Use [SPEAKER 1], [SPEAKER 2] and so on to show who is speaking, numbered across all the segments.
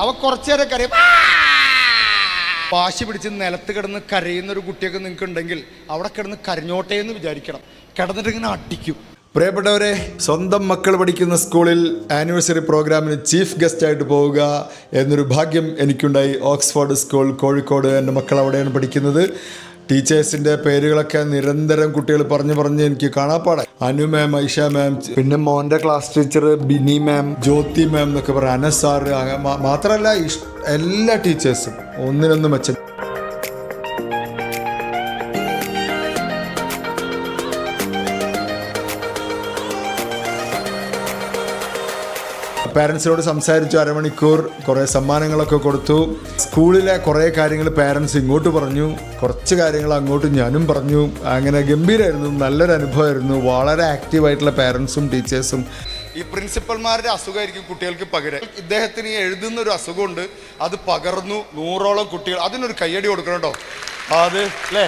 [SPEAKER 1] അവ കുറച്ചേരം കരയും. വാശി പിടിച്ച് നിലത്ത് കിടന്ന് കരയുന്ന ഒരു കുട്ടിയൊക്കെ നിങ്ങൾക്ക് ഉണ്ടെങ്കിൽ അവിടെ കിടന്ന് കരഞ്ഞോട്ടെ എന്ന് വിചാരിക്കണം. കിടന്നിട്ട് ഇങ്ങനെ അടിക്കും.
[SPEAKER 2] പ്രിയപ്പെട്ടവരെ, സ്വന്തം മക്കൾ പഠിക്കുന്ന സ്കൂളിൽ ആനിവേഴ്സറി പ്രോഗ്രാമിന് ചീഫ് ഗസ്റ്റായിട്ട് പോവുക എന്നൊരു ഭാഗ്യം എനിക്കുണ്ടായി. Oxford school, Kozhikode. എൻ്റെ മക്കൾ അവിടെയാണ് പഠിക്കുന്നത്. ടീച്ചേഴ്സിൻ്റെ പേരുകളൊക്കെ നിരന്തരം കുട്ടികൾ പറഞ്ഞ് എനിക്ക് കാണാപ്പാടായി. അനു മാം, ഐഷ മാം, പിന്നെ മോൻ്റെ ക്ലാസ് ടീച്ചർ ബിനി മാം, ജ്യോതി മാം എന്നൊക്കെ പറയാം, അനസ് സാറ്, മാത്രമല്ല എല്ലാ ടീച്ചേഴ്സും ഒന്നിനൊന്നും മെച്ചം. പാരൻസിനോട് സംസാരിച്ചു, അരമണിക്കൂർ, കുറേ സമ്മാനങ്ങളൊക്കെ കൊടുത്തു. സ്കൂളിലെ കുറേ കാര്യങ്ങൾ പാരൻസ് ഇങ്ങോട്ട് പറഞ്ഞു, കുറച്ച് കാര്യങ്ങൾ അങ്ങോട്ട് ഞാനും പറഞ്ഞു. അങ്ങനെ ഗംഭീരമായിരുന്നു, നല്ലൊരു അനുഭവമായിരുന്നു. വളരെ ആക്റ്റീവായിട്ടുള്ള പാരൻസും ടീച്ചേഴ്സും.
[SPEAKER 1] ഈ പ്രിൻസിപ്പൽമാരുടെ അസുഖമായിരിക്കും കുട്ടികൾക്ക് പകരം. ഇദ്ദേഹത്തിന് എഴുതുന്ന ഒരു അസുഖമുണ്ട്, അത് പകർന്നു 100ഓളം കുട്ടികൾ. അതിനൊരു കയ്യടി കൊടുക്കണം കേട്ടോ. അത് അല്ലേ,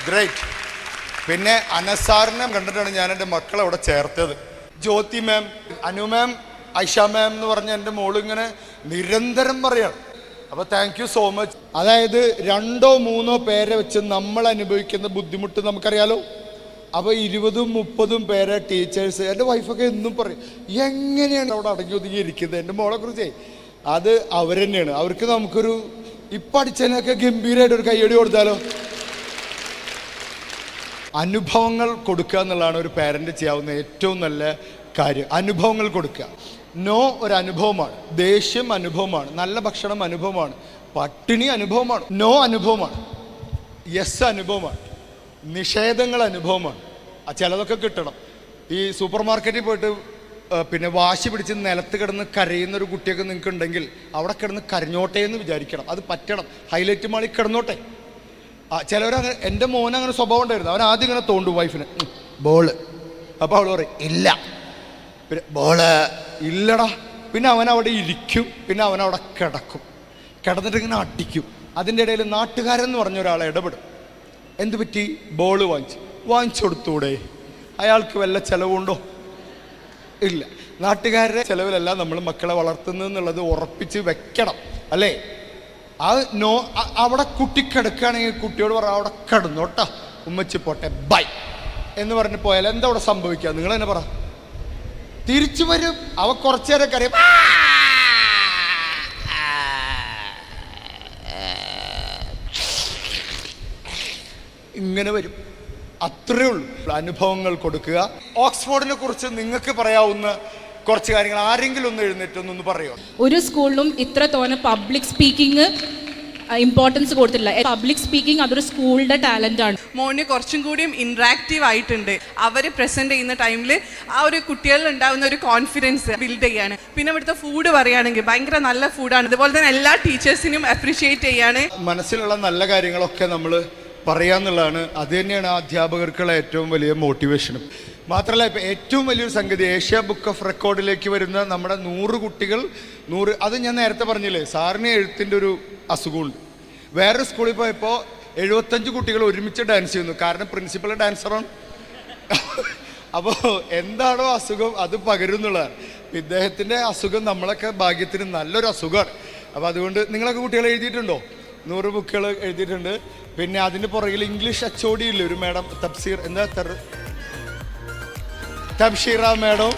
[SPEAKER 1] ഗ്രേറ്റ്. പിന്നെ അനസാറിനെ കണ്ടിട്ടാണ് ഞാൻ എൻ്റെ മക്കളെ അവിടെ ചേർത്തത്. ജ്യോതി മാം, അനു മാം, ഐഷ മാം എന്ന് പറഞ്ഞ എൻ്റെ മോളിങ്ങനെ നിരന്തരം പറയാണ്. അപ്പോൾ താങ്ക് യു സോ മച്ച്. അതായത് 2ഓ 3ഓ പേരെ വെച്ച് നമ്മൾ അനുഭവിക്കുന്ന ബുദ്ധിമുട്ട് നമുക്കറിയാലോ. അപ്പോൾ 20ഉം 30ഉം പേരെ ടീച്ചേഴ്സ്, എൻ്റെ വൈഫൊക്കെ എന്നും പറയും എങ്ങനെയാണ് അവിടെ അടങ്ങി ഒതുങ്ങി ഇരിക്കുന്നത് എൻ്റെ മോളെ കുറിച്ചേ. അത് അവർ തന്നെയാണ്. അവർക്ക് നമുക്കൊരു ഇപ്പം അടിച്ചതിനൊക്കെ ഗംഭീരമായിട്ടൊരു കയ്യടി കൊടുത്താലോ. അനുഭവങ്ങൾ കൊടുക്കുക എന്നുള്ളതാണ് ഒരു പാരൻ്റ് ചെയ്യാവുന്ന ഏറ്റവും നല്ല കാര്യം. അനുഭവങ്ങൾ കൊടുക്കുക. നോ ഒരു അനുഭവമാണ്, ദേഷ്യം അനുഭവമാണ്, നല്ല ഭക്ഷണം അനുഭവമാണ്, പട്ടിണി അനുഭവമാണ്, നോ അനുഭവമാണ്, യെസ് അനുഭവമാണ്, നിഷേധങ്ങൾ അനുഭവമാണ്. ചിലതൊക്കെ കിട്ടണം. ഈ സൂപ്പർ മാർക്കറ്റിൽ പോയിട്ട് പിന്നെ വാശി പിടിച്ച് നിലത്ത് കിടന്ന് കരയുന്ന ഒരു കുട്ടിയൊക്കെ നിങ്ങൾക്ക് ഉണ്ടെങ്കിൽ അവിടെ കിടന്ന് കരഞ്ഞോട്ടെ എന്ന് വിചാരിക്കണം. അത് പറ്റണം. ഹൈലൈറ്റ് മാളിൽ കിടന്നോട്ടെ. ചിലവരങ്ങനെ, എൻ്റെ മോൻ അങ്ങനെ സ്വഭാവം ഉണ്ടായിരുന്നു. അവൻ ആദ്യം ഇങ്ങനെ തോണ്ടു വൈഫിന് ബോള്. അപ്പോൾ അവൾ പറയും ഇല്ല, പിന്നെ ബോള് ഇല്ലടാ. പിന്നെ അവനവിടെ ഇരിക്കും, പിന്നെ അവനവിടെ കിടക്കും, കിടന്നിട്ട് ഇങ്ങനെ അടിക്കും. അതിൻ്റെ ഇടയിൽ നാട്ടുകാരെന്ന് പറഞ്ഞ ഒരാളെ ഇടപെടും. എന്ത് പറ്റി? ബോള് വാങ്ങിച്ചു കൊടുത്തൂടെ? അയാൾക്ക് വല്ല ചിലവുണ്ടോ? ഇല്ല. നാട്ടുകാരുടെ ചിലവിലല്ല നമ്മൾ മക്കളെ വളർത്തുന്നതെന്നുള്ളത് ഉറപ്പിച്ച് വെക്കണം, അല്ലേ? ആ നോ, അവിടെ കുട്ടി കിടക്കുകയാണെങ്കിൽ കുട്ടിയോട് പറ അവിടെ കിടന്നോട്ടാ, ഉമ്മച്ചി പോട്ടെ, ബൈ എന്ന് പറഞ്ഞ് പോയാൽ എന്താ അവിടെ സംഭവിക്കുക? നിങ്ങൾ തന്നെ പറ. തിരിച്ചു വരും. അവ കുറച്ചേരം കരയും, ഇങ്ങനെ വരും. അത്രേ ഉള്ളൂ. അനുഭവങ്ങൾ കൊടുക്കുക. ഓക്സ്ഫോർഡിനെ കുറിച്ച് നിങ്ങൾക്ക് പറയാവുന്ന കുറച്ച് കാര്യങ്ങൾ ആരെങ്കിലും ഒന്ന് എഴുന്നേറ്റൊന്ന് പറയുമോ?
[SPEAKER 3] ഒരു സ്കൂളിലും ഇത്ര തോന്നെ പബ്ലിക് സ്പീക്കിംഗ് ഇമ്പോർട്ടൻസ് കൊടുത്തില്ല. പബ്ലിക് സ്പീക്കിംഗ് അതൊരു സ്കൂളിൻ്റെ ടാലൻ്റാണ്.
[SPEAKER 4] മോന് കുറച്ചും കൂടിയും ഇൻട്രാക്റ്റീവ് ആയിട്ടുണ്ട്. അവർ പ്രസൻറ്റ് ചെയ്യുന്ന ടൈമിൽ ആ ഒരു കുട്ടികളിൽ ഉണ്ടാകുന്ന ഒരു കോൺഫിഡൻസ് ബിൽഡ് ചെയ്യാണ്. പിന്നെ ഇവിടുത്തെ ഫുഡ് പറയുകയാണെങ്കിൽ ഭയങ്കര നല്ല ഫുഡാണ്. അതുപോലെ തന്നെ എല്ലാ ടീച്ചേഴ്സിനും അപ്രീഷിയേറ്റ് ചെയ്യാണ്.
[SPEAKER 1] മനസ്സിലുള്ള നല്ല കാര്യങ്ങളൊക്കെ നമ്മൾ പറയാന്നുള്ളതാണ്. അത് തന്നെയാണ് ആ അധ്യാപകർക്കുള്ള ഏറ്റവും വലിയ മോട്ടിവേഷനും. മാത്രമല്ല, ഇപ്പോൾ ഏറ്റവും വലിയൊരു സംഗതി, ഏഷ്യ ബുക്ക് ഓഫ് റെക്കോർഡിലേക്ക് വരുന്ന നമ്മുടെ 100 കുട്ടികൾ 100. അത് ഞാൻ നേരത്തെ പറഞ്ഞില്ലേ, സാറിന് എഴുത്തിൻ്റെ ഒരു അസുഖമുണ്ട്. വേറൊരു സ്കൂളിൽ പോയപ്പോൾ 75 കുട്ടികൾ ഒരുമിച്ച് ഡാൻസ് ചെയ്യുന്നു. കാരണം പ്രിൻസിപ്പൽ ഡാൻസറാണ്. അപ്പോൾ എന്താണോ അസുഖം അത് പകരുന്നുള്ളതാണ്. ഇദ്ദേഹത്തിൻ്റെ അസുഖം നമ്മളൊക്കെ ഭാഗ്യത്തിന് നല്ലൊരു അസുഖമാണ്. അപ്പോൾ അതുകൊണ്ട് നിങ്ങളൊക്കെ കുട്ടികൾ എഴുതിയിട്ടുണ്ടോ? 100 ബുക്കുകൾ എഴുതിയിട്ടുണ്ട്. പിന്നെ അതിന് പുറകിൽ ഇംഗ്ലീഷ് HOD ഇല്ലേ ഒരു മാഡം, തബ്ഷീറ മാഡം.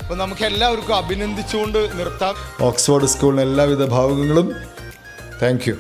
[SPEAKER 1] അപ്പോൾ നമുക്ക് എല്ലാവർക്കും അഭിനന്ദിച്ചുകൊണ്ട് നിർത്താം.
[SPEAKER 2] ഓക്സ്ഫോർഡ് സ്കൂളിന് എല്ലാവിധ ഭാവുകങ്ങളും. Thank you.